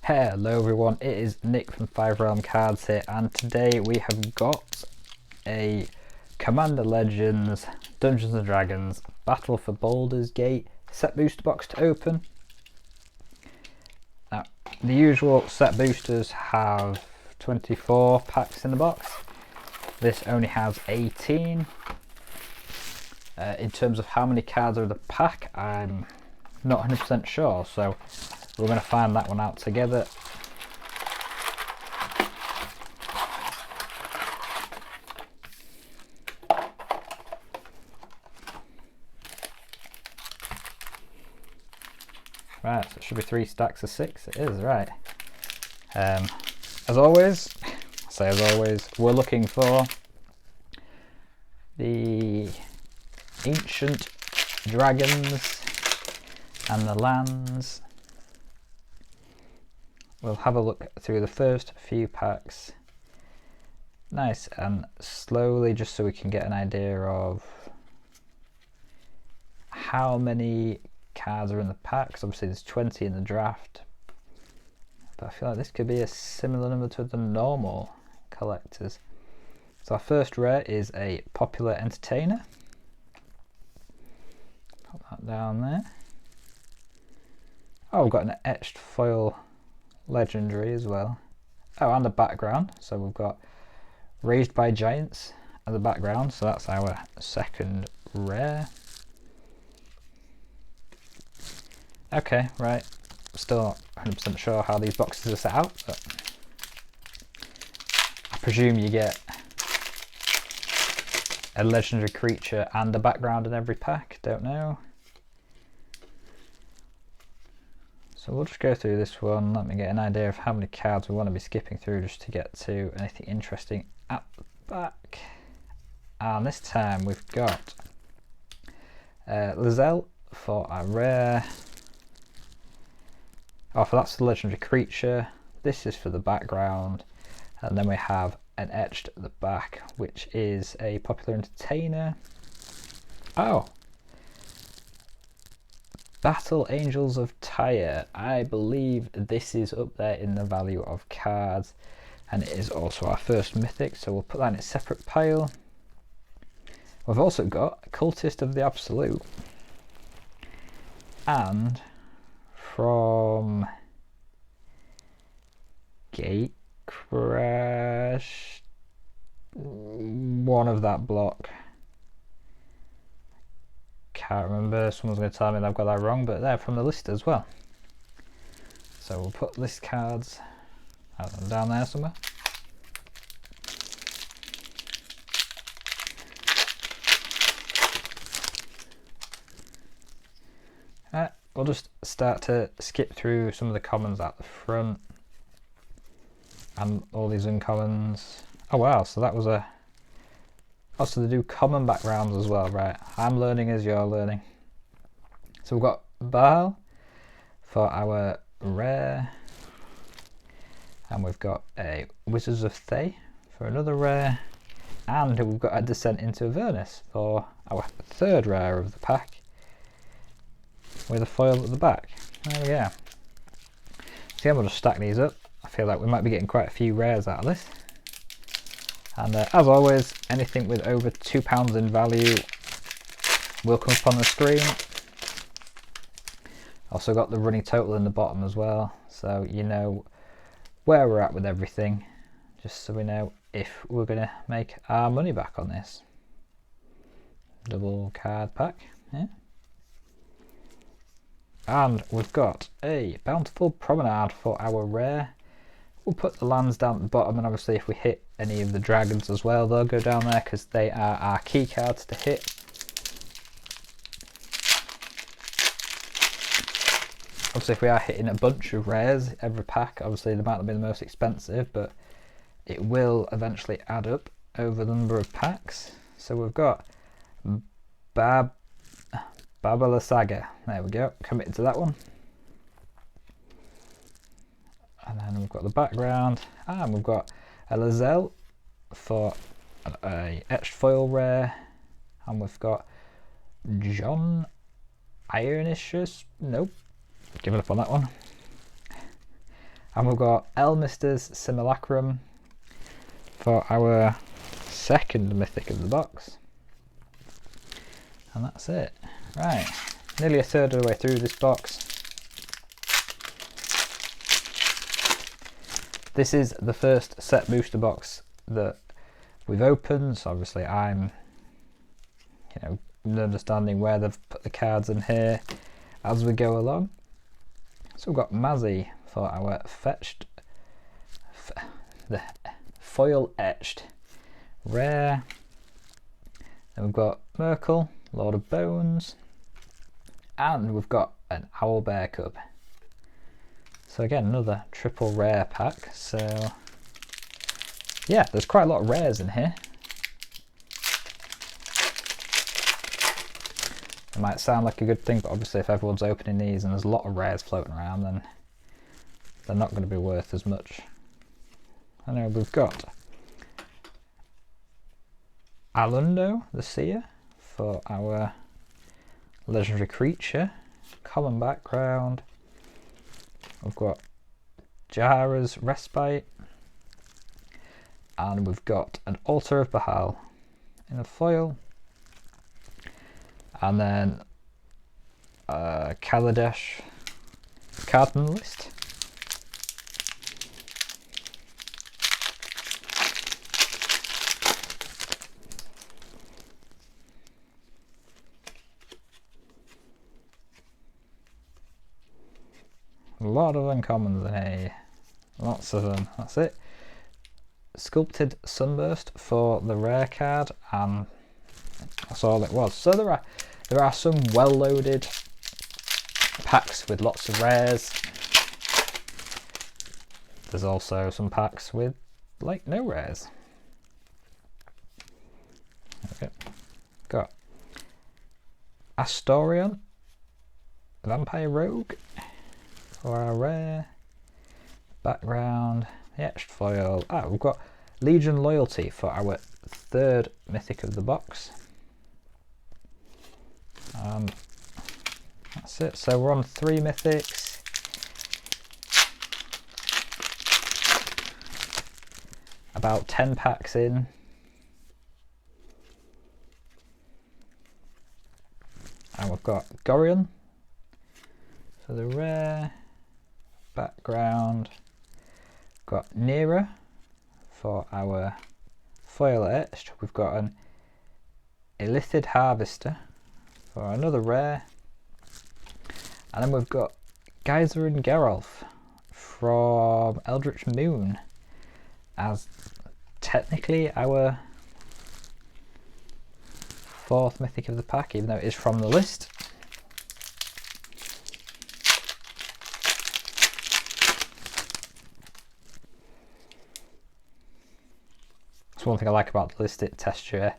Hello everyone, it is Nick from 5 Realm Cards here, and today we have got a Commander Legends Dungeons & Dragons Battle for Baldur's Gate set booster box to open. Now, the usual set boosters have 24 packs in the box. This only has 18. In terms of how many cards are in the pack, I'm not 100% sure, so we're going to find that one out together. Right, so it should be 3 stacks of 6. It is, right. As always, we're looking for the ancient dragons and the lands. We'll have a look through the first few packs nice and slowly, just so we can get an idea of how many cards are in the packs. Obviously there's 20 in the draft, but I feel like this could be a similar number to the normal collectors. So our first rare is a Popular Entertainer. Put that down there. Oh, we've got an etched foil legendary as well. Oh, and a background. So we've got Raised by Giants as a background. So that's our second rare. Okay, right. Still not 100% sure how these boxes are set out, but I presume you get a legendary creature and a background in every pack. Don't know. So we'll just go through this one. Let me get an idea of how many cards we want to be skipping through just to get to anything interesting at the back. And this time we've got Lizelle for a rare. Oh, for that's the legendary creature. This is for the background. And then we have an etched at the back, which is a Popular Entertainer. Oh! Battle Angels of Tyre. I believe this is up there in the value of cards, and it is also our first mythic, so we'll put that in a separate pile. We've also got Cultist of the Absolute, and from Gatecrash, one of that block. Can't remember, someone's going to tell me that I've got that wrong, but they're from the list as well. So we'll put list cards down there somewhere. We'll just start to skip through some of the commons at the front and all these uncommons. Oh wow, so that was a... Oh, so they do common backgrounds as well, right? I'm learning as you're learning. So we've got Baal for our rare, and we've got a Wizards of Thay for another rare, and we've got a Descent into Avernus for our third rare of the pack, with a foil at the back. There we go. So yeah, we'll just stack these up. I feel like we might be getting quite a few rares out of this. And as always, anything with over £2 in value will come up on the screen. Also got the running total in the bottom as well, so you know where we're at with everything, just so we know if we're going to make our money back on this. Double card pack, yeah. And we've got a Bountiful Promenade for our rare. We'll put the lands down at the bottom, and obviously if we hit any of the dragons as well, they'll go down there because they are our key cards to hit. Obviously if we are hitting a bunch of rares every pack, obviously they might not be the most expensive, but it will eventually add up over the number of packs. So we've got Babala Saga, there we go, committed to that one. And then we've got the background, and we've got a Lizelle for a etched foil rare, and we've got John Ironicious, nope, giving up on that one. And we've got Elmister's Simulacrum for our second mythic of the box. And that's it. Right, nearly a third of the way through this box. This is the first set booster box that we've opened, so obviously I'm, understanding where they've put the cards in here as we go along. So we've got Mazzy for our the foil etched rare. Then we've got Merkel, Lord of Bones, and we've got an Owlbear Cub. So again, another triple rare pack. So yeah, there's quite a lot of rares in here. It might sound like a good thing, but obviously if everyone's opening these and there's a lot of rares floating around, then they're not going to be worth as much. I know we've got Alundo the Seer for our legendary creature, common background. We've got Jahara's Respite, and we've got an Altar of Bahal in a foil, and then Kaladesh Cardinal List. A lot of uncommons in here, lots of them. That's it. Sculpted Sunburst for the rare card, and that's all it was. So there are some well-loaded packs with lots of rares. There's also some packs with like no rares. Okay, got Astorion, Vampire Rogue for our rare background, the etched foil. We've got Legion Loyalty for our third mythic of the box. That's it. So we're on 3 mythics. About 10 packs in. And we've got Gorion for the rare background. Got Nera for our foil etched. We've got an Illithid Harvester for another rare. And then we've got Geyser and Geralf from Eldritch Moon as technically our 4th mythic of the pack, even though it is from the list. That's one thing I like about the list, it tests your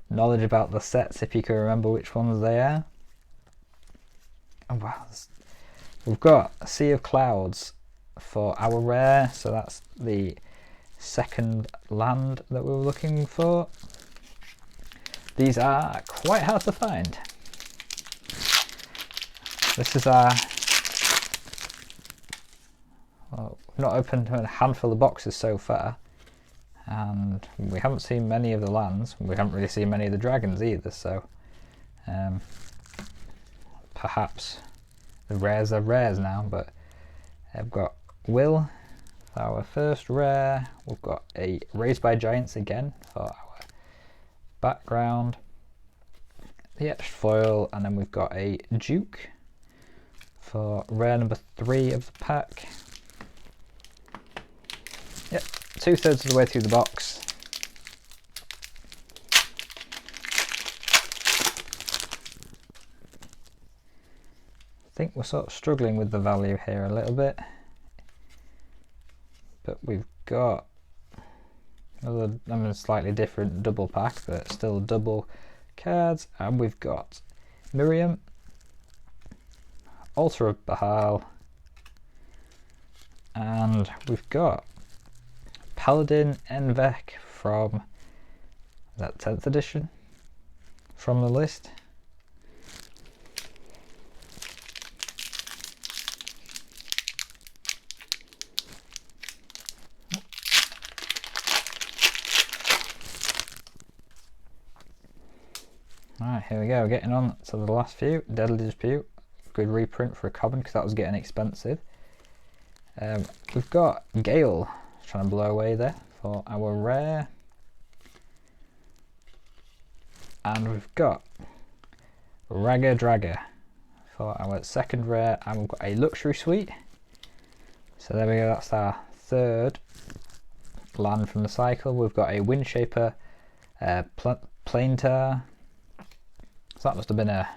knowledge about the sets if you can remember which ones they are. Oh wow, we've got a Sea of Clouds for our rare, so that's the second land that we were looking for. These are quite hard to find. This is our, well, not opened a handful of boxes so far, and we haven't seen many of the lands. We haven't really seen many of the dragons either, so perhaps the rares are rares now. But I've got Will for our first rare. We've got a Raised by Giants again for our background, the etched foil, and then we've got a Duke for rare number 3 of the pack. Yep, 2/3 of the way through the box. I think we're sort of struggling with the value here a little bit, but we've got another, slightly different double pack, but still double cards, and we've got Miriam, Altar of Bahal, and we've got Paladin Envek from that 10th edition from the list. Alright, here we go, getting on to the last few. Deadly Dispute, good reprint for a common because that was getting expensive. We've got Gale trying to blow away there for our rare. And we've got Ragga Dragga for our second rare, and we've got a Luxury Suite. So there we go, that's our third land from the cycle. We've got a Windshaper Plaintar. So that must have been a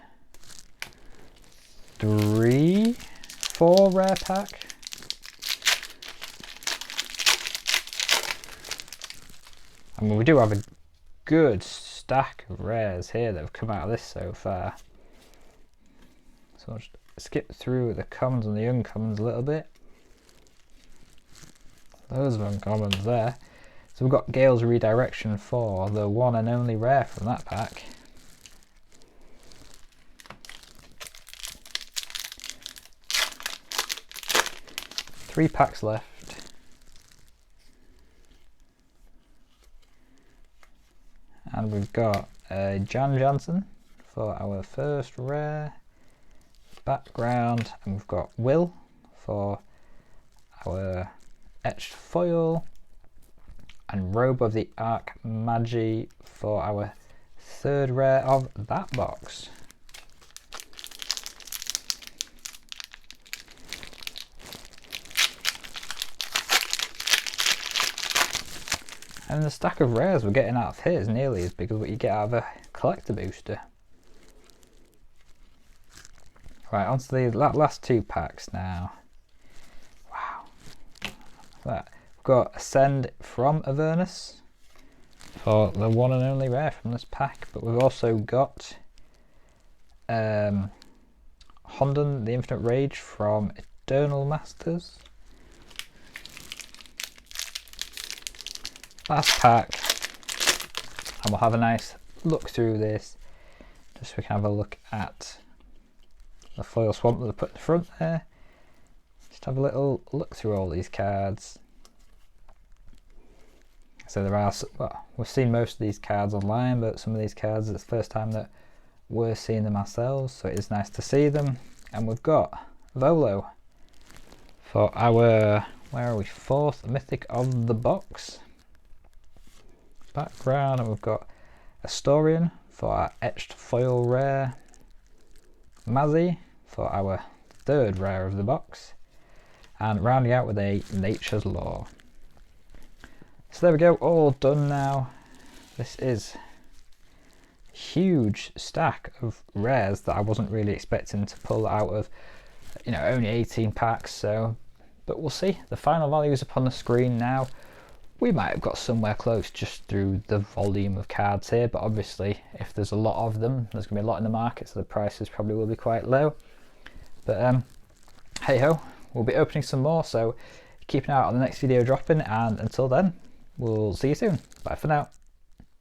3-4 rare pack. I mean, we do have a good stack of rares here that have come out of this so far. So I'll just skip through the commons and the uncommons a little bit. Those are uncommons there. So we've got Gale's Redirection for the one and only rare from that pack. Three packs left. And we've got Jan Jansen for our first rare. Background, and we've got Will for our etched foil, and Robe of the Arc Magi for our third rare of that box. And the stack of rares we're getting out of here is nearly as big as what you get out of a collector booster. Right, on to the last two packs now. Wow. We've got Ascend from Avernus for the one and only rare from this pack, but we've also got Hondan the Infinite Rage from Eternal Masters. Last pack, and we'll have a nice look through this, just so we can have a look at the foil swamp that I put in the front there. Just have a little look through all these cards. So there are, well, we've seen most of these cards online, but some of these cards it's the first time that we're seeing them ourselves, so it is nice to see them. And we've got Volo for our, where are we, fourth mythic of the box. Background, and we've got Astorian for our etched foil rare. Mazzy for our third rare of the box, and rounding out with a Nature's Law. So there we go, all done now. This is a huge stack of rares that I wasn't really expecting to pull out of, you know, only 18 packs. So, but we'll see. The final value is up on the screen now. We might have got somewhere close just through the volume of cards here, but obviously if there's a lot of them, there's going to be a lot in the market, so the prices probably will be quite low. But hey ho, we'll be opening some more, so keep an eye out on the next video dropping, and until then, we'll see you soon. Bye for now.